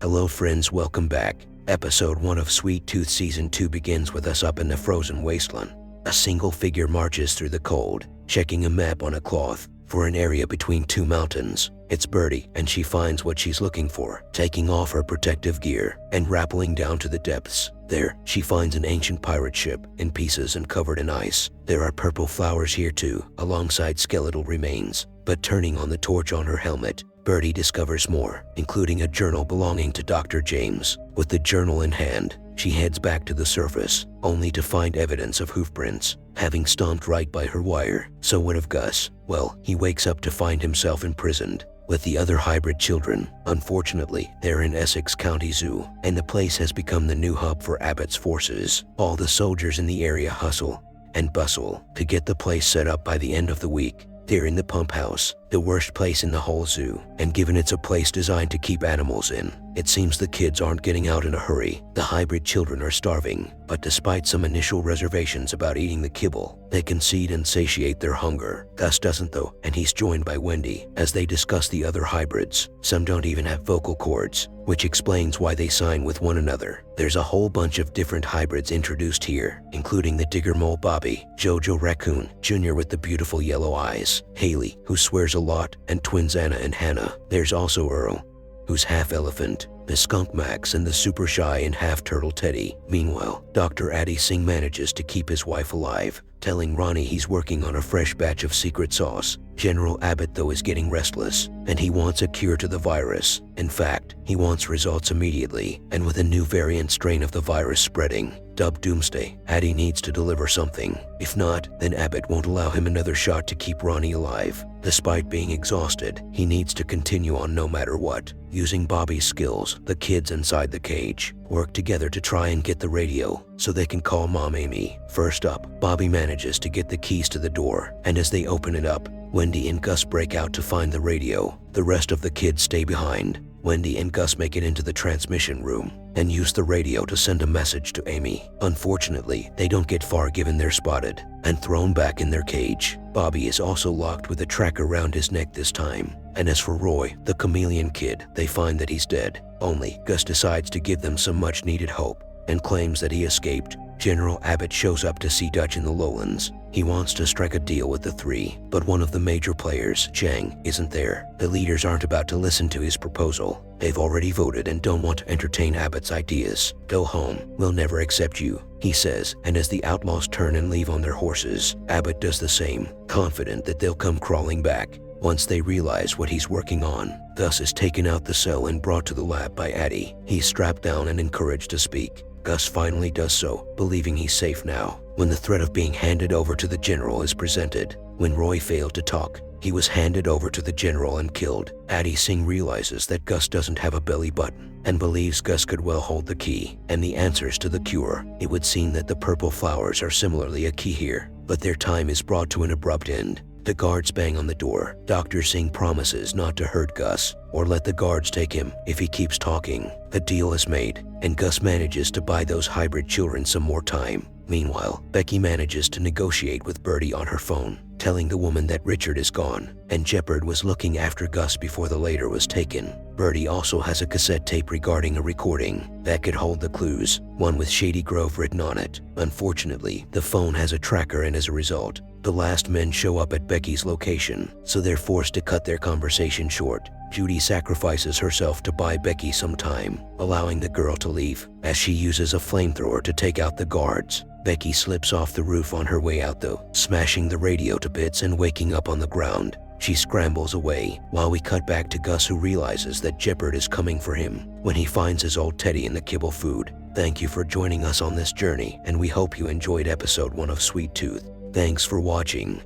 Hello friends, welcome back. Episode 1 of Sweet Tooth Season 2 begins with us up in the frozen wasteland. A single figure marches through the cold, checking a map on a cloth for an area between two mountains. It's Birdie, and she finds what she's looking for, taking off her protective gear and rappelling down to the depths. There, she finds an ancient pirate ship in pieces and covered in ice. There are purple flowers here too, alongside skeletal remains. But turning on the torch on her helmet, Birdie discovers more, including a journal belonging to Dr. James. With the journal in hand, she heads back to the surface, only to find evidence of hoofprints, having stomped right by her wire. So what of Gus? Well, he wakes up to find himself imprisoned with the other hybrid children. Unfortunately, they're in Essex County Zoo, and the place has become the new hub for Abbott's forces. All the soldiers in the area hustle and bustle to get the place set up by the end of the week. They're in the pump house, the worst place in the whole zoo, and given it's a place designed to keep animals in, it seems the kids aren't getting out in a hurry. The hybrid children are starving, but despite some initial reservations about eating the kibble, they concede and satiate their hunger. Gus doesn't though, and he's joined by Wendy as they discuss the other hybrids. Some don't even have vocal cords, which explains why they sign with one another. There's a whole bunch of different hybrids introduced here, including the digger mole Bobby, Jojo Raccoon Jr. with the beautiful yellow eyes, Haley, who swears a lot, and twins Anna and Hannah. There's also Earl, who's half elephant, the skunk Max, and the super shy and half turtle Teddy. Meanwhile, Dr. Addy Singh manages to keep his wife alive, telling Ronnie he's working on a fresh batch of secret sauce. General Abbott though is getting restless, and he wants a cure to the virus. In fact, he wants results immediately, and with a new variant strain of the virus spreading, dubbed Doomsday, Addy needs to deliver something. If not, then Abbott won't allow him another shot to keep Ronnie alive. Despite being exhausted, he needs to continue on no matter what. Using Bobby's skills, the kids inside the cage work together to try and get the radio so they can call Mom Amy. First up, Bobby manages to get the keys to the door, and as they open it up, Wendy and Gus break out to find the radio. The rest of the kids stay behind. Wendy and Gus make it into the transmission room and use the radio to send a message to Amy. Unfortunately, they don't get far given they're spotted and thrown back in their cage. Bobby is also locked with a track around his neck this time. And as for Roy, the chameleon kid, they find that he's dead. Only, Gus decides to give them some much needed hope and claims that he escaped. General Abbott shows up to see Dutch in the lowlands. He wants to strike a deal with the three, but one of the major players, Chang, isn't there. The leaders aren't about to listen to his proposal. They've already voted and don't want to entertain Abbott's ideas. Go home, we'll never accept you, he says, and as the outlaws turn and leave on their horses, Abbott does the same, confident that they'll come crawling back once they realize what he's working on. Gus is taken out the cell and brought to the lab by Addy. He's strapped down and encouraged to speak. Gus finally does so, believing he's safe now, when the threat of being handed over to the general is presented. When Roy failed to talk, he was handed over to the general and killed. Addy Singh realizes that Gus doesn't have a belly button and believes Gus could well hold the key and the answers to the cure. It would seem that the purple flowers are similarly a key here, but their time is brought to an abrupt end. The guards bang on the door. Dr. Singh promises not to hurt Gus or let the guards take him if he keeps talking. A deal is made, and Gus manages to buy those hybrid children some more time. Meanwhile, Becky manages to negotiate with Birdie on her phone, telling the woman that Richard is gone, and Jeopard was looking after Gus before the later was taken. Birdie also has a cassette tape regarding a recording that could hold the clues, one with Shady Grove written on it. Unfortunately, the phone has a tracker, and as a result, the last men show up at Becky's location, so they're forced to cut their conversation short. Judy sacrifices herself to buy Becky some time, allowing the girl to leave, as she uses a flamethrower to take out the guards. Becky slips off the roof on her way out though, smashing the radio to bits and waking up on the ground. She scrambles away, while we cut back to Gus, who realizes that Jeopard is coming for him when he finds his old Teddy in the kibble food. Thank you for joining us on this journey, and we hope you enjoyed episode 1 of Sweet Tooth. Thanks for watching.